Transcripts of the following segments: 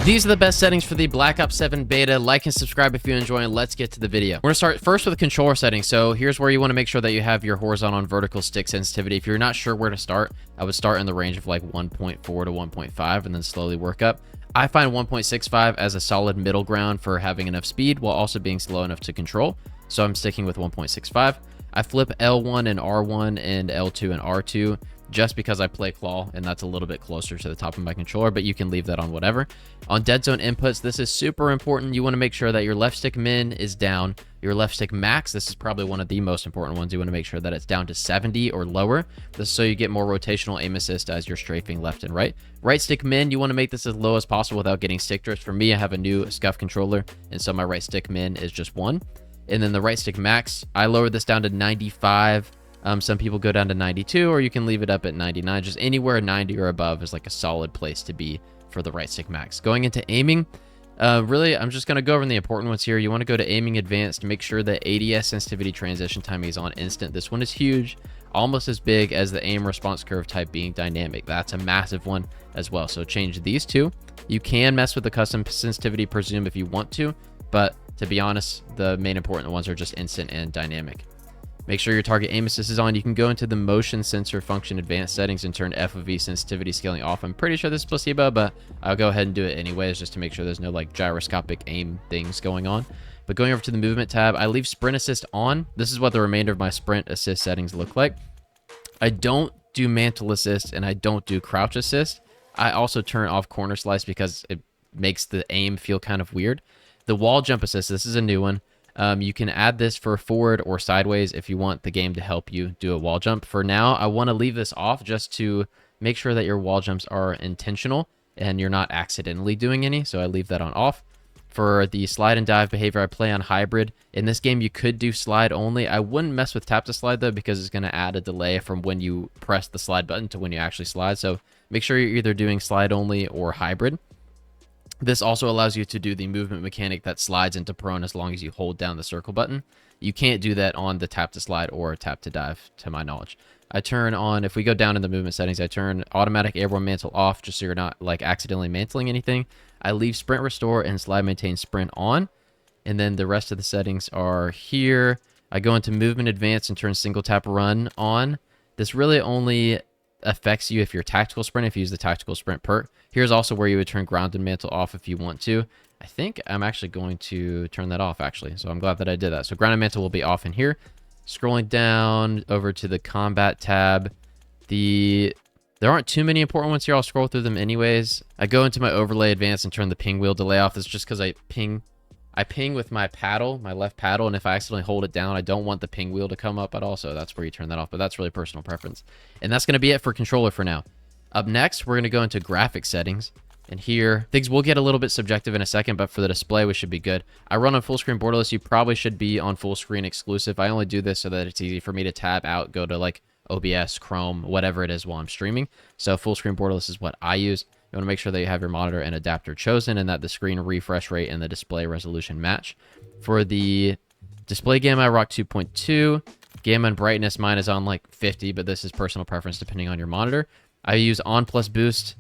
These are the best settings for the Black Ops 7 beta. Like and subscribe if you enjoy, and let's get to the video. We're gonna start first with the controller settings. So here's where you want to make sure that you have your horizontal and vertical stick sensitivity. If you're not sure where to start, I would start in the range of like 1.4 to 1.5 and then slowly work up. I find 1.65 as a solid middle ground for having enough speed while also being slow enough to control. So I'm sticking with 1.65. I flip L1 and R1 and L2 and R2 just because I play claw and that's a little bit closer to the top of my controller, but you can leave that on whatever. On dead zone inputs, this is super important. You want to make sure that your left stick min is down. Your left stick max, this is probably one of the most important ones. You want to make sure that it's down to 70 or lower. This is so you get more rotational aim assist as you're strafing left and right. Right stick min, you want to make this as low as possible without getting stick drift. For me, I have a new scuff controller, and so my right stick min is just 1. And then the right stick max, I lowered this down to 95. Some people go down to 92, or you can leave it up at 99. Just anywhere 90 or above is like a solid place to be for the right stick max. Going into aiming, really, I'm just going to go over the important ones here. You want to go to aiming advanced to make sure that ADS sensitivity transition timing is on instant. This one is huge, almost as big as the aim response curve type being dynamic. That's a massive one as well. So change these two. You can mess with the custom sensitivity per zoom if you want to, but to be honest, the main important ones are just instant and dynamic. Make sure your target aim assist is on. You can go into the motion sensor function advanced settings and turn FOV sensitivity scaling off. I'm pretty sure this is placebo, but I'll go ahead and do it anyways just to make sure there's no like gyroscopic aim things going on. But going over to the movement tab, I leave sprint assist on. This is what the remainder of my sprint assist settings look like. I don't do mantle assist and I don't do crouch assist. I also turn off corner slice because it makes the aim feel kind of weird. The wall jump assist, this is a new one. You can add this for forward or sideways if you want the game to help you do a wall jump. For now, I want to leave this off just to make sure that your wall jumps are intentional and you're not accidentally doing any. So I leave that on off. For the slide and dive behavior, I play on hybrid. In this game, you could do slide only. I wouldn't mess with tap to slide though, because it's going to add a delay from when you press the slide button to when you actually slide. So make sure you're either doing slide only or hybrid. This also allows you to do the movement mechanic that slides into prone as long as you hold down the circle button. You can't do that on the tap to slide or tap to dive, to my knowledge. I turn on, if we go down in the movement settings, I turn automatic airborne mantle off just so you're not like accidentally mantling anything. I leave sprint restore and slide maintain sprint on. And then the rest of the settings are here. I go into movement advanced and turn single tap run on. This really only affects you if you're tactical sprint, if you use the tactical sprint perk. Here's also where you would turn grounded mantle off if you want to. I think I'm actually going to turn that off actually, so I'm glad that I did that. So grounded mantle will be off in here. Scrolling down over to the combat tab, there aren't too many important ones here. I'll scroll through them anyways. I go into my overlay advanced and turn the ping wheel delay off. That's just because I ping with my paddle, my left paddle, and if I accidentally hold it down, I don't want the ping wheel to come up at all, so that's where you turn that off, but that's really personal preference. And that's going to be it for controller for now. Up next, we're going to go into graphics settings, and here, things will get a little bit subjective in a second, but for the display, we should be good. I run on full screen borderless. You probably should be on full screen exclusive. I only do this so that it's easy for me to tab out, go to like OBS, Chrome, whatever it is while I'm streaming. So full screen borderless is what I use. You want to make sure that you have your monitor and adapter chosen and that the screen refresh rate and the display resolution match. For the display gamma, I rock 2.2. Gamma and brightness, mine is on like 50, but this is personal preference depending on your monitor. I use on plus boost.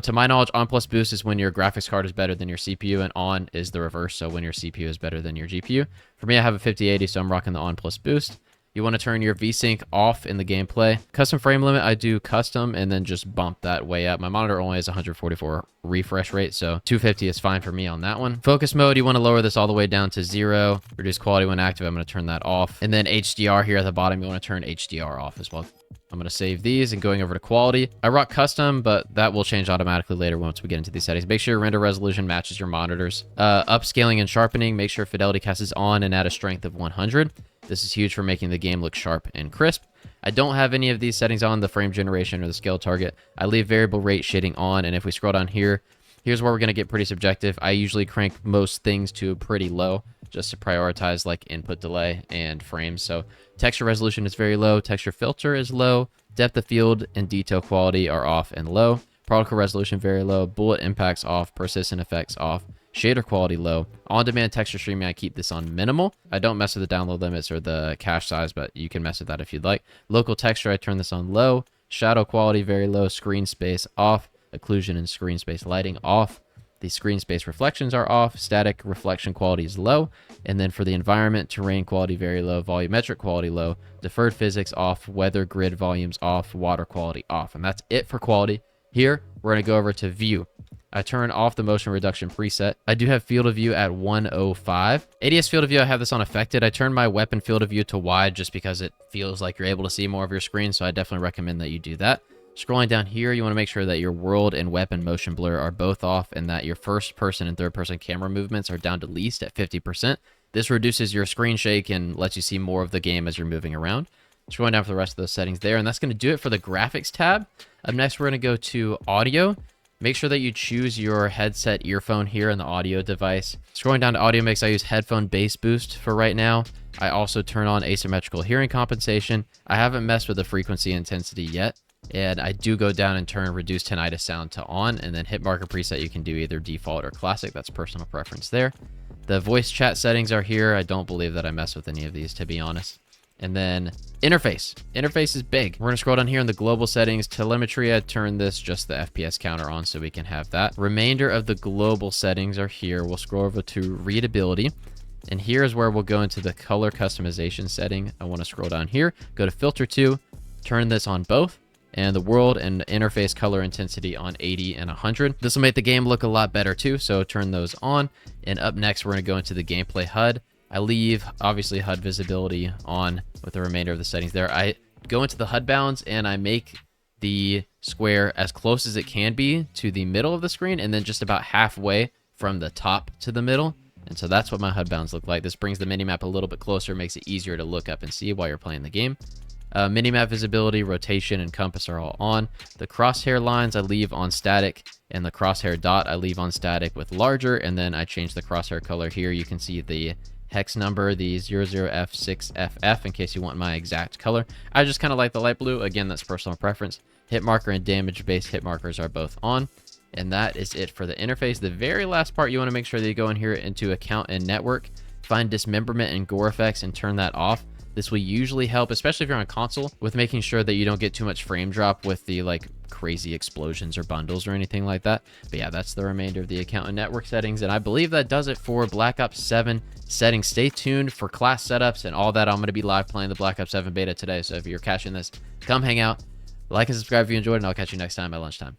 To my knowledge, on plus boost is when your graphics card is better than your CPU, and on is the reverse, so when your CPU is better than your GPU. For me, I have a 5080, so I'm rocking the on plus boost. You want to turn your VSync off in the gameplay. Custom frame limit, I do custom and then just bump that way up. My monitor only has 144 refresh rate, so 250 is fine for me on that one. Focus mode, you want to lower this all the way down to 0. Reduce quality when active, I'm going to turn that off. And then HDR here at the bottom, you want to turn HDR off as well. I'm going to save these and going over to quality. I rock custom, but that will change automatically later once we get into these settings. Make sure your render resolution matches your monitors. Upscaling and sharpening, make sure fidelity cast is on and add a strength of 100. This is huge for making the game look sharp and crisp. I don't have any of these settings on, the frame generation or the scale target. I leave variable rate shading on, and if we scroll down here, here's where we're going to get pretty subjective. I usually crank most things to pretty low just to prioritize like input delay and frames. So texture resolution is very low, texture filter is low, depth of field and detail quality are off and low, particle resolution very low, bullet impacts off, persistent effects off, shader quality low. On-demand texture streaming, I keep this on minimal. I don't mess with the download limits or the cache size, but you can mess with that if you'd like. Local texture, I turn this on low. Shadow quality very low. Screen space off. Occlusion and screen space lighting off. The screen space reflections are off, static reflection quality is low, and then for the environment, terrain quality very low, volumetric quality low, deferred physics off, weather grid volumes off, water quality off. And that's it for quality. Here, we're going to go over to view. I turn off the motion reduction preset. I do have field of view at 105. ADS field of view, I have this on affected. I turn my weapon field of view to wide just because it feels like you're able to see more of your screen, so I definitely recommend that you do that. Scrolling down here, you want to make sure that your world and weapon motion blur are both off and that your first person and third person camera movements are down to least at 50%. This reduces your screen shake and lets you see more of the game as you're moving around. Scrolling down for the rest of those settings there, and that's going to do it for the graphics tab. Up next, we're going to go to audio. Make sure that you choose your headset earphone here in the audio device. Scrolling down to audio mix, I use headphone bass boost for right now. I also turn on asymmetrical hearing compensation. I haven't messed with the frequency intensity yet. And I do go down and turn reduce tinnitus sound to on, and then hit marker preset. You can do either default or classic. That's personal preference there. The voice chat settings are here. I don't believe that I mess with any of these, to be honest. And then interface. Interface is big. We're going to scroll down here in the global settings. Telemetry, I turn this just the FPS counter on so we can have that. Remainder of the global settings are here. We'll scroll over to readability. And here's where we'll go into the color customization setting. I want to scroll down here, go to filter 2, turn this on both, and the world and interface color intensity on 80 and 100. This will make the game look a lot better too, so turn those on. And up next, we're going to go into the gameplay HUD. I leave, obviously, HUD visibility on with the remainder of the settings there. I go into the HUD bounds, and I make the square as close as it can be to the middle of the screen, and then just about halfway from the top to the middle. And so that's what my HUD bounds look like. This brings the minimap a little bit closer, makes it easier to look up and see while you're playing the game. Minimap visibility, rotation, and compass are all on. The crosshair lines I leave on static, and the crosshair dot I leave on static with larger, and then I change the crosshair color here. You can see the hex number, the 00F6FF, in case you want my exact color. I just kind of like the light blue. Again, that's personal preference. Hit marker and damage-based hit markers are both on. And that is it for the interface. The very last part, you want to make sure that you go in here into account and network, find dismemberment and gore effects, and turn that off. This will usually help, especially if you're on a console, with making sure that you don't get too much frame drop with the like crazy explosions or bundles or anything like that. But yeah, that's the remainder of the account and network settings. And I believe that does it for Black Ops 7 settings. Stay tuned for class setups and all that. I'm going to be live playing the Black Ops 7 beta today. So if you're catching this, come hang out, like and subscribe if you enjoyed, and I'll catch you next time at lunchtime.